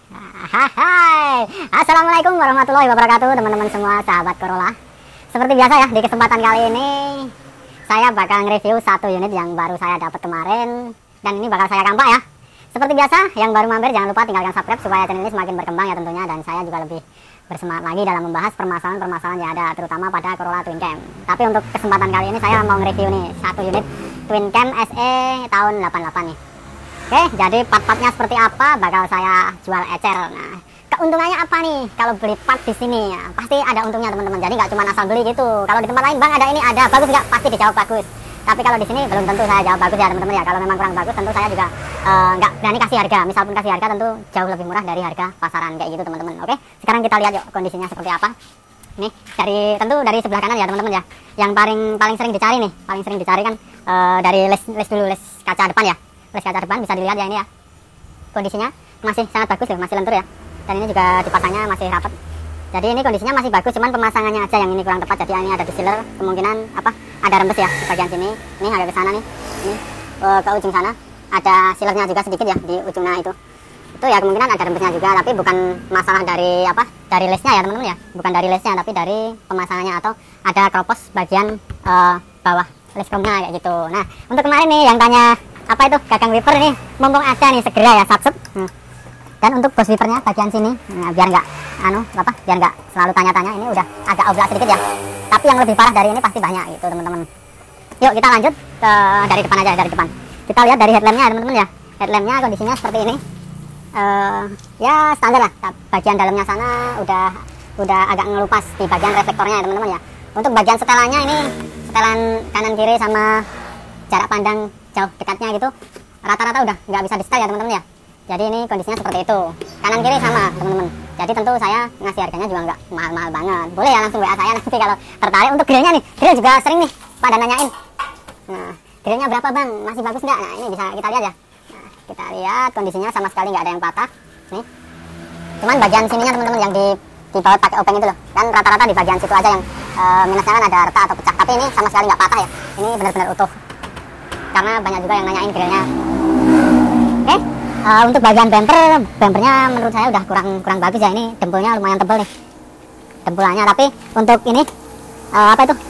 Hai, assalamualaikum warahmatullahi wabarakatuh teman-teman semua sahabat Corolla. Seperti biasa ya, di kesempatan kali ini saya bakal nge-review satu unit yang baru saya dapat kemarin, dan ini bakal saya kampak ya. Seperti biasa, yang baru mampir jangan lupa tinggalkan subscribe supaya channel ini semakin berkembang ya tentunya, dan saya juga lebih bersemangat lagi dalam membahas permasalahan-permasalahan yang ada terutama pada Corolla Twin Cam. Tapi untuk kesempatan kali ini saya mau nge-review nih satu unit Twin Cam SE tahun 88 nih. Oke, jadi part-partnya seperti apa bakal saya jual ecer. Nah, keuntungannya apa nih kalau beli part di sini ya? Pasti ada untungnya teman-teman. Jadi nggak cuma asal beli gitu. Kalau di tempat lain bang ada ini ada bagus nggak? Pasti dijawab bagus. Tapi kalau di sini belum tentu saya jawab bagus ya teman-teman ya. Kalau memang kurang bagus tentu saya juga nggak berani kasih harga. Misal pun kasih harga tentu jauh lebih murah dari harga pasaran kayak gitu teman-teman. Oke, sekarang kita lihat yuk kondisinya seperti apa. Nih dari sebelah kanan ya teman-teman ya. Yang paling sering dicari nih, paling sering dicari kan dari les kaca depan ya. Les kaca depan bisa dilihat ya ini ya, kondisinya masih sangat bagus loh, masih lentur ya, dan ini juga dipasangnya masih rapat. Jadi ini kondisinya masih bagus, cuman pemasangannya aja yang ini kurang tepat. Jadi ini ada di sealer, kemungkinan ada rembes ya di bagian sini. Ini agak ke sana nih, ini ke ujung sana ada sealernya juga sedikit ya di ujungnya itu ya, kemungkinan ada rembesnya juga, tapi bukan masalah dari lesnya ya teman-teman ya, bukan dari lesnya tapi dari pemasangannya, atau ada kropos bagian bawah les chrome-nya kayak gitu. Nah, untuk kemarin nih yang tanya apa itu gagang wiper ini, mumpung ada nih segera ya subscribe. Dan untuk ghost wipernya bagian sini, nah, biar nggak selalu tanya-tanya, ini udah agak oblak sedikit ya, tapi yang lebih parah dari ini pasti banyak gitu teman-teman. Yuk kita lanjut dari depan aja, dari depan kita lihat dari headlampnya teman-teman ya. Headlampnya kondisinya seperti ini, ya standar lah. Bagian dalamnya sana udah agak ngelupas di bagian reflektornya ya teman-teman ya. Untuk bagian setelannya ini, setelan kanan kiri sama jarak pandang jauh dekatnya gitu rata-rata udah nggak bisa di setel ya teman-teman ya. Jadi ini kondisinya seperti itu, kanan kiri sama teman-teman. Jadi tentu saya ngasih harganya juga nggak mahal-mahal banget. Boleh ya langsung WA saya nanti kalau tertarik. Untuk grillnya nih, grill juga sering nih pada nanyain, nah grillnya berapa bang, masih bagus nggak? Nah ini bisa kita lihat ya. Nah, kita lihat kondisinya sama sekali nggak ada yang patah nih, cuman bagian sininya teman-teman yang dibaut pakai obeng itu loh, kan rata-rata di bagian situ aja yang minusnya kan ada retak atau pecah, tapi ini sama sekali nggak patah ya, ini benar-benar utuh, karena banyak juga yang nanyain grillnya. Oke, untuk bagian bumpernya menurut saya udah kurang bagus ya. Ini dempulnya lumayan tebal nih dempulannya, tapi untuk ini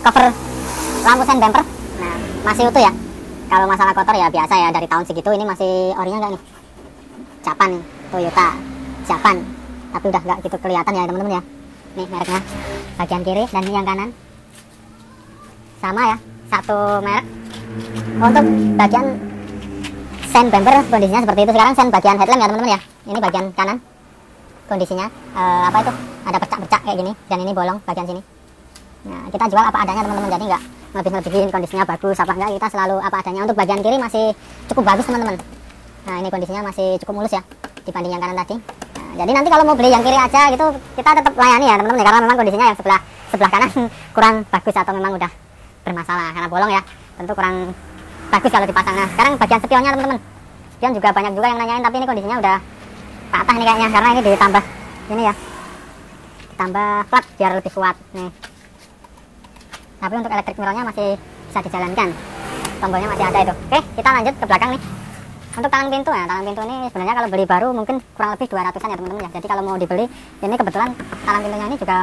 cover lampu sen bumper, nah masih utuh ya. Kalau masalah kotor ya biasa ya, dari tahun segitu ini masih orinya nggak nih, Japan, Toyota Japan, tapi udah nggak gitu kelihatan ya teman-teman ya. Nih mereknya bagian kiri dan ini yang kanan sama ya, satu merek. Untuk bagian sen bumper kondisinya seperti itu. Sekarang sen bagian headlamp ya teman-teman ya. Ini bagian kanan kondisinya ada bercak-bercak kayak gini, dan ini bolong bagian sini. Nah kita jual apa adanya teman-teman, jadi nggak lebih-lebihin kondisinya bagus apa enggak, kita selalu apa adanya. Untuk bagian kiri masih cukup bagus teman-teman. Nah ini kondisinya masih cukup mulus ya dibanding yang kanan tadi. Nah, jadi nanti kalau mau beli yang kiri aja gitu kita tetap layani ya teman-teman ya, karena memang kondisinya yang sebelah kanan kurang bagus atau memang udah bermasalah karena bolong ya, tentu kurang bagus kalau dipasang. Nah sekarang bagian spionnya teman-teman, spion juga banyak juga yang nanyain, tapi ini kondisinya udah patah nih kayaknya, karena ini ditambah ini ya, ditambah plat biar lebih kuat nih. Tapi untuk elektrik mirrornya masih bisa dijalankan, tombolnya masih ada itu. Oke, kita lanjut ke belakang nih. Untuk talang pintu ya, talang pintu ini sebenarnya kalau beli baru mungkin kurang lebih 200-an ya teman-teman ya. Jadi kalau mau dibeli ini kebetulan talang pintunya ini juga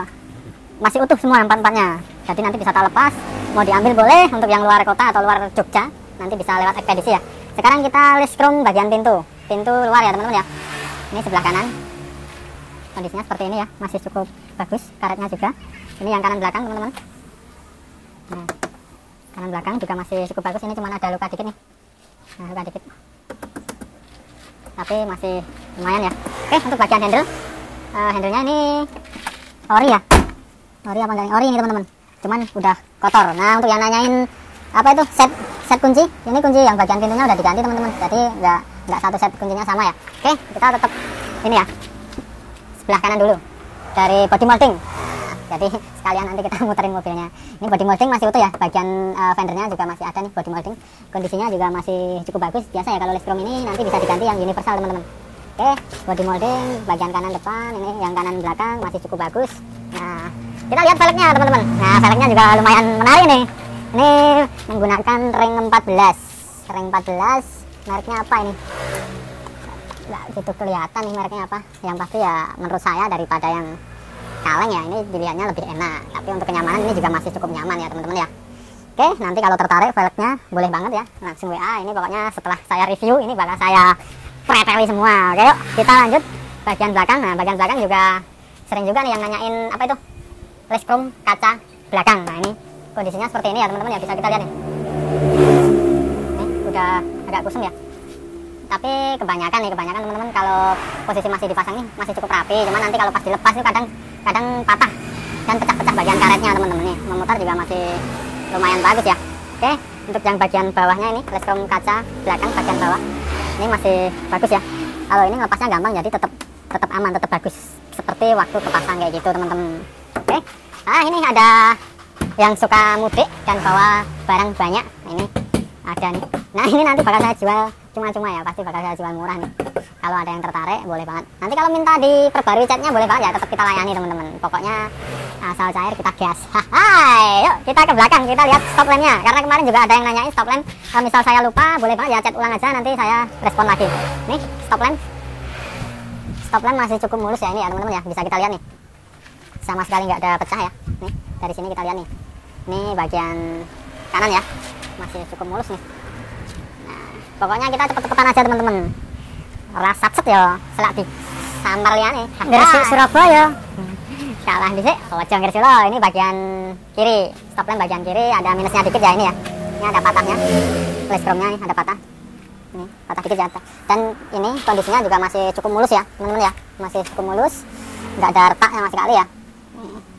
masih utuh semua empat-empatnya. Jadi nanti bisa tak lepas, mau diambil boleh. Untuk yang luar kota atau luar Jogja nanti bisa lewat ekspedisi ya. Sekarang kita list chrome bagian pintu luar ya teman-teman ya. Ini sebelah kanan kondisinya seperti ini ya, masih cukup bagus, karetnya juga. Ini yang kanan belakang teman-teman. Nah, kanan belakang juga masih cukup bagus. Ini cuma ada luka dikit nih, nah luka dikit, tapi masih lumayan ya. Oke, untuk bagian handle-nya ini ori ya, ori apa enggak ori ini teman-teman, cuman udah kotor. Nah untuk yang nanyain set kunci, ini kunci yang bagian pintunya udah diganti teman-teman, jadi nggak satu set kuncinya sama ya. Oke, kita tetap ini ya, sebelah kanan dulu dari body molding. Jadi sekalian nanti kita muterin mobilnya. Ini body molding masih utuh ya, bagian fendernya juga masih ada nih body molding, kondisinya juga masih cukup bagus. Biasa ya kalau les chrome ini nanti bisa diganti yang universal teman-teman. Oke, body molding bagian kanan depan, ini yang kanan belakang masih cukup bagus. Nah kita lihat velgnya teman-teman. Nah velgnya juga lumayan menarik nih. Ini menggunakan ring 14 mereknya apa ini, nggak gitu kelihatan nih mereknya apa. Yang pasti ya menurut saya daripada yang kaleng ya, ini dilihatnya lebih enak. Tapi untuk kenyamanan ini juga masih cukup nyaman ya teman-teman ya. Oke, nanti kalau tertarik velgnya boleh banget ya, langsung WA. Ini pokoknya setelah saya review ini bakal saya preteli semua. Oke, yuk kita lanjut bagian belakang. Nah, bagian belakang juga sering juga nih yang nanyain apa itu les chrome kaca belakang. Nah, ini kondisinya seperti ini ya teman-teman ya, bisa kita lihat nih. Ini udah agak kusam ya. Tapi kebanyakan teman-teman kalau posisi masih dipasang nih masih cukup rapi. Cuman nanti kalau pas dilepas itu kadang patah dan pecah-pecah bagian karetnya teman-teman nih. Memutar juga masih lumayan bagus ya. Oke, untuk yang bagian bawahnya ini les chrome kaca belakang bagian bawah ini masih bagus ya. Kalau ini lepasnya gampang, jadi tetap aman, tetap bagus seperti waktu kepasang kayak gitu teman-teman. Oke, nah ini ada yang suka mudik dan bawa barang banyak. Nah, ini ada nih. Nah, ini nanti bakal saya jual cuma-cuma ya, pasti bakal saya jual murah nih. Kalau ada yang tertarik boleh banget. Nanti kalau minta diperbarui catnya boleh banget ya, tetap kita layani teman-teman. Pokoknya asal cair kita gas. Hai, yuk kita ke belakang, kita lihat stop lampnya. Karena kemarin juga ada yang nanyain stop lamp. Kalau misal saya lupa, boleh banget ya cat ulang aja, nanti saya respon lagi. Nih, stop lamp. Stop lamp masih cukup mulus ya ini ya teman-teman ya. Bisa kita lihat nih. Sama sekali nggak ada pecah ya. Nih, dari sini kita lihat nih. Ini bagian kanan ya. Masih cukup mulus nih. Nah, pokoknya kita cepet-cepetan aja teman-teman. Rasat set ya, selak di samar liane. Gresik Surabaya. Kalah dhisik, Bojong Gresik lo. Ini bagian kiri. Stop lamp bagian kiri ada minusnya dikit ya ini ya. Ini ada patahnya. Les chrome-nya nih ada patah. Ini patah dikit ya. Dan ini kondisinya juga masih cukup mulus ya, teman-teman ya. Masih cukup mulus. Enggak ada retak sama sekali ya.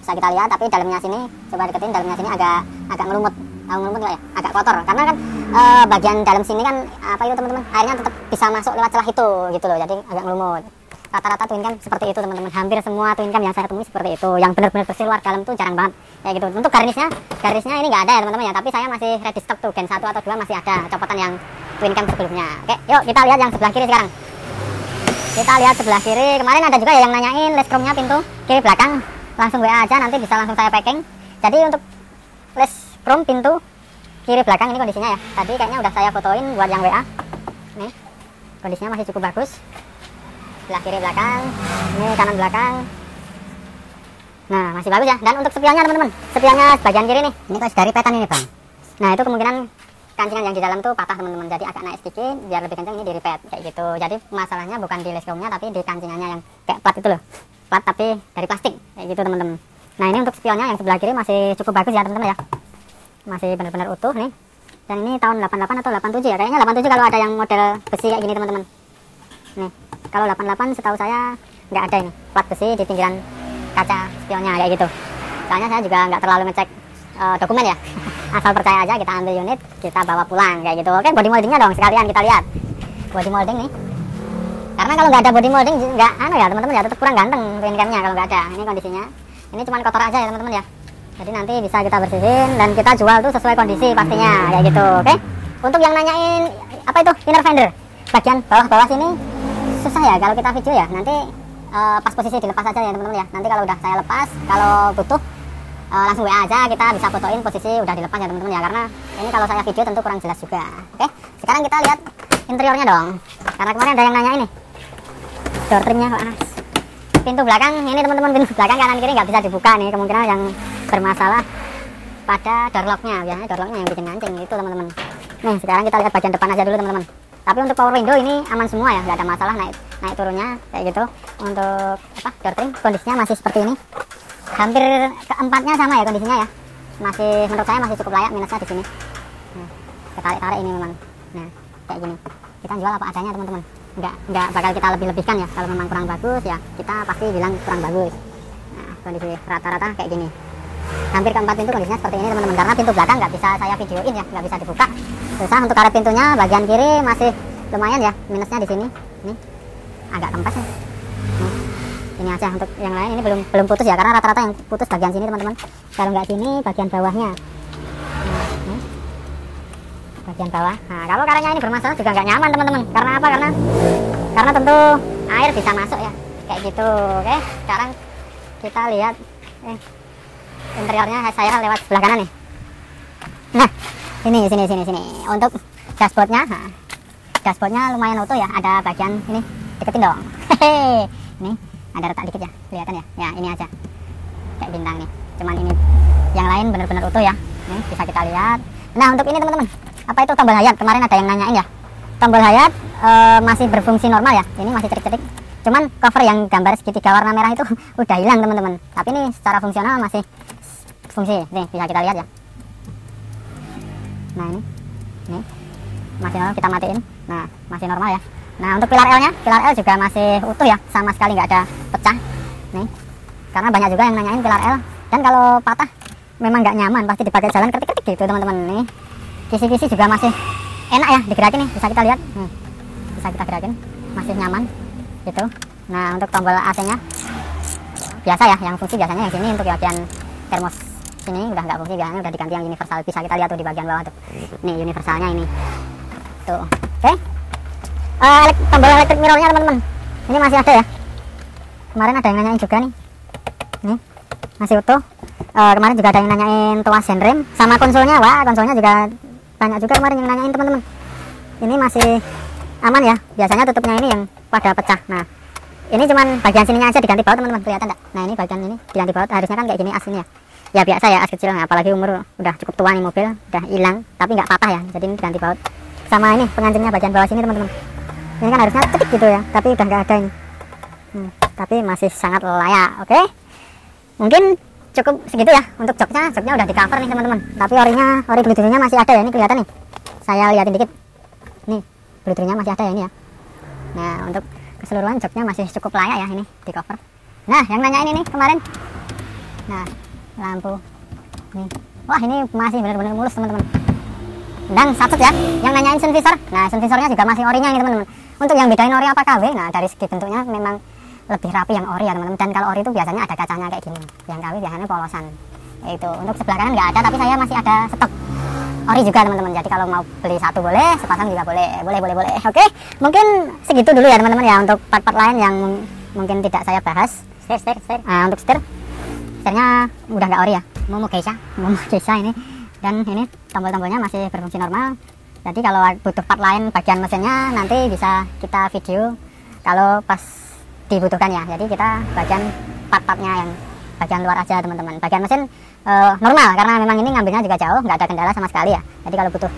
Bisa kita lihat, tapi dalamnya sini coba deketin, dalamnya sini agak ngelumut. Tahu ngelumut nggak ya? Agak kotor. Karena kan bagian dalam sini kan apa itu teman-teman? Airnya tetap bisa masuk lewat celah itu gitu loh. Jadi agak ngelumut. Rata-rata twin cam seperti itu teman-teman. Hampir semua twin cam yang saya temui seperti itu. Yang benar-benar bersih luar dalam tuh jarang banget. Kayak gitu. Untuk garisnya ini nggak ada ya teman-teman ya. Tapi saya masih ready stock tuh. Gen 1 atau 2 masih ada copotan yang twin cam sebelumnya. Oke, yuk kita lihat yang sebelah kiri sekarang. Kita lihat sebelah kiri. Kemarin ada juga yang nanyain les chrome-nya pintu kiri belakang. Langsung WA aja, nanti bisa langsung saya packing. Jadi untuk les chrome pintu kiri belakang ini kondisinya ya. Tadi kayaknya udah saya fotoin buat yang WA. Nih, kondisinya masih cukup bagus. Sebelah kiri belakang, ini kanan belakang. Nah, masih bagus ya. Dan untuk spionnya teman-teman, spionnya bagian kiri nih. Ini kok dari petan ini bang. Nah, itu kemungkinan kancingan yang di dalam tuh patah teman-teman. Jadi agak naik sedikit, biar lebih kencang ini di repeat kayak gitu. Jadi masalahnya bukan di les chrome-nya, tapi di kancingannya yang kayak plat itu loh. Plat tapi dari plastik kayak gitu teman-teman. Nah, ini untuk spionnya yang sebelah kiri masih cukup bagus ya teman-teman ya. Masih benar-benar utuh nih. Dan ini tahun 88 atau 87 ya. Kayaknya 87 kalau ada yang model besi kayak gini teman-teman. Nih, kalau 88 setahu saya nggak ada ini plat besi di pinggiran kaca spionnya kayak gitu. Soalnya saya juga nggak terlalu ngecek dokumen ya. Asal percaya aja, kita ambil unit, kita bawa pulang kayak gitu. Oke, body moldingnya dong sekalian kita lihat. Body molding nih. Karena kalau nggak ada body molding nggak ya teman-teman ya, tetap kurang ganteng twin cam-nya kalau nggak ada. Ini kondisinya. Ini cuma kotor aja ya teman-teman ya. Jadi nanti bisa kita bersihin dan kita jual tuh sesuai kondisi pastinya kayak gitu. Oke. Untuk yang nanyain apa itu inner fender bagian bawah-bawah sini susah ya kalau kita video ya. Nanti pas posisi dilepas aja ya teman-teman ya. Nanti kalau udah saya lepas, kalau butuh langsung WA aja, kita bisa fotoin posisi udah dilepas ya teman-teman ya. Karena ini kalau saya video tentu kurang jelas juga. Oke. Sekarang kita lihat interiornya dong. Karena kemarin ada yang nanya ini. Door trimnya kok as. Pintu belakang ini teman-teman, pintu belakang kanan kiri nggak bisa dibuka nih, kemungkinan yang bermasalah pada door lock-nya. Biasanya door lock-nya yang bikin ngancing itu teman-teman. Nih sekarang kita lihat bagian depan aja dulu teman-teman. Tapi untuk power window ini aman semua ya, nggak ada masalah naik turunnya kayak gitu. Untuk apa door trim kondisinya masih seperti ini. Hampir keempatnya sama ya kondisinya ya. Masih menurut saya masih cukup layak, minusnya di sini. Nah, ketarik-tarik ini memang. Nah kayak gini. Kita jual apa adanya teman-teman. Nggak bakal kita lebih-lebihkan ya. Kalau memang kurang bagus ya kita pasti bilang kurang bagus. Nah kondisi rata-rata kayak gini. Hampir keempat pintu kondisinya seperti ini teman-teman. Karena pintu belakang nggak bisa saya videoin ya, nggak bisa dibuka. Susah. Untuk karet pintunya bagian kiri masih lumayan ya, minusnya di sini. Ini agak kempes ya. Ini aja. Untuk yang lain ini belum putus ya, karena rata-rata yang putus bagian sini teman-teman. Kalau nggak sini bagian bawahnya. Bagian bawah. Nah, kalau karetnya ini bermasalah juga nggak nyaman teman-teman. Karena apa? Karena tentu air bisa masuk ya, kayak gitu. Oke, sekarang kita lihat interiornya saya lewat sebelah kanan nih. Nah, sini. Untuk dashboardnya, dashboardnya lumayan utuh ya. Ada bagian ini deketin dong. Hehe. Nih ada retak dikit ya, kelihatan ya. Ya ini aja kayak bintang nih, cuman ini yang lain bener-bener utuh ya. Nih bisa kita lihat. Nah untuk ini teman-teman, apa itu tombol hayat, kemarin ada yang nanyain ya. Tombol hayat masih berfungsi normal ya, ini masih cerik-cerik, cuman cover yang gambar segitiga warna merah itu udah hilang teman-teman. Tapi ini secara fungsional masih fungsi, nih bisa kita lihat ya. Nah ini masih normal, kita matiin. Nah masih normal ya. Nah untuk pilar L nya, pilar L juga masih utuh ya, sama sekali nggak ada pecah nih, karena banyak juga yang nanyain pilar L. Dan kalau patah memang nggak nyaman, pasti dipakai jalan ketik-ketik gitu teman-teman. Nih kisi-kisi juga masih enak ya digerakin nih, bisa kita lihat nih, bisa kita gerakin, masih nyaman gitu. Nah untuk tombol AC nya biasa ya, yang fungsi biasanya yang sini untuk bagian termos sini udah nggak fungsi, biasanya udah diganti yang universal. Bisa kita lihat tuh di bagian bawah tuh, nih universalnya ini tuh. Oke. Tombol electric mirrornya teman-teman, ini masih ada ya, kemarin ada yang nanyain juga nih masih utuh. Kemarin juga ada yang nanyain tuas handrem sama konsolnya. Wah konsolnya juga banyak juga kemarin yang nanyain teman-teman. Ini masih aman ya, biasanya tutupnya ini yang pada pecah. Nah ini cuman bagian sininya aja diganti baut teman-teman, kelihatan enggak? Nah ini bagian ini diganti baut, harusnya kan kayak gini as ini ya. Ya biasa ya, as kecil, apalagi umur udah cukup tua nih mobil, udah hilang tapi nggak patah ya, jadi ini diganti baut. Sama ini pengancingnya bagian bawah sini teman-teman, ini kan harusnya cetik gitu ya, tapi udah nggak ada ini. Tapi masih sangat layak. Oke, mungkin cukup segitu ya untuk joknya. Joknya udah di cover nih teman-teman, tapi ori bluetoothnya masih ada ya, ini kelihatan nih, saya liatin dikit nih, bluetoothnya masih ada ya ini ya. Nah untuk keseluruhan joknya masih cukup layak ya, ini di cover. Nah yang nanyain ini kemarin, nah lampu nih, wah ini masih benar-benar mulus teman-teman. Dan satu ya yang nanyain sun visor, nah sun visornya juga masih orinya ini teman-teman. Untuk yang bedain ori apa KW, nah dari segi bentuknya memang lebih rapi yang ori ya teman-teman. Dan kalau ori itu biasanya ada kacanya kayak gini, yang KW biasanya polosan. Itu untuk sebelah kanan nggak ada, tapi saya masih ada stok ori juga teman-teman. Jadi kalau mau beli satu boleh, sepasang juga boleh. Oke, mungkin segitu dulu ya teman-teman ya untuk part-part lain yang mungkin tidak saya bahas. Setir. Nah untuk setirnya udah nggak ori ya, Momo Geisha ini. Dan ini tombol-tombolnya masih berfungsi normal. Jadi kalau butuh part lain bagian mesinnya nanti bisa kita video kalau pas dibutuhkan ya. Jadi kita bagian part-partnya yang bagian luar aja teman-teman. Bagian mesin normal karena memang ini ngambilnya juga jauh, nggak ada kendala sama sekali ya. Jadi kalau butuh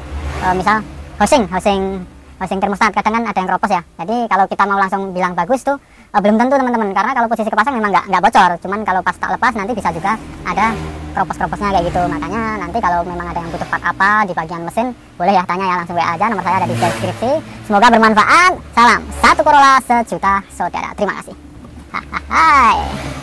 misal housing termostat, kadang kan ada yang keropos ya. Jadi kalau kita mau langsung bilang bagus tuh belum tentu teman-teman, karena kalau posisi kepasang memang nggak bocor. Cuman kalau pas tak lepas nanti bisa juga ada keropos-keroposnya kayak gitu. Makanya nanti kalau memang ada yang butuh part apa di bagian mesin, boleh ya tanya ya, langsung WA aja, nomor saya ada di deskripsi. Semoga bermanfaat. Salam satu Corolla sejuta saudara. Terima kasih. Hai.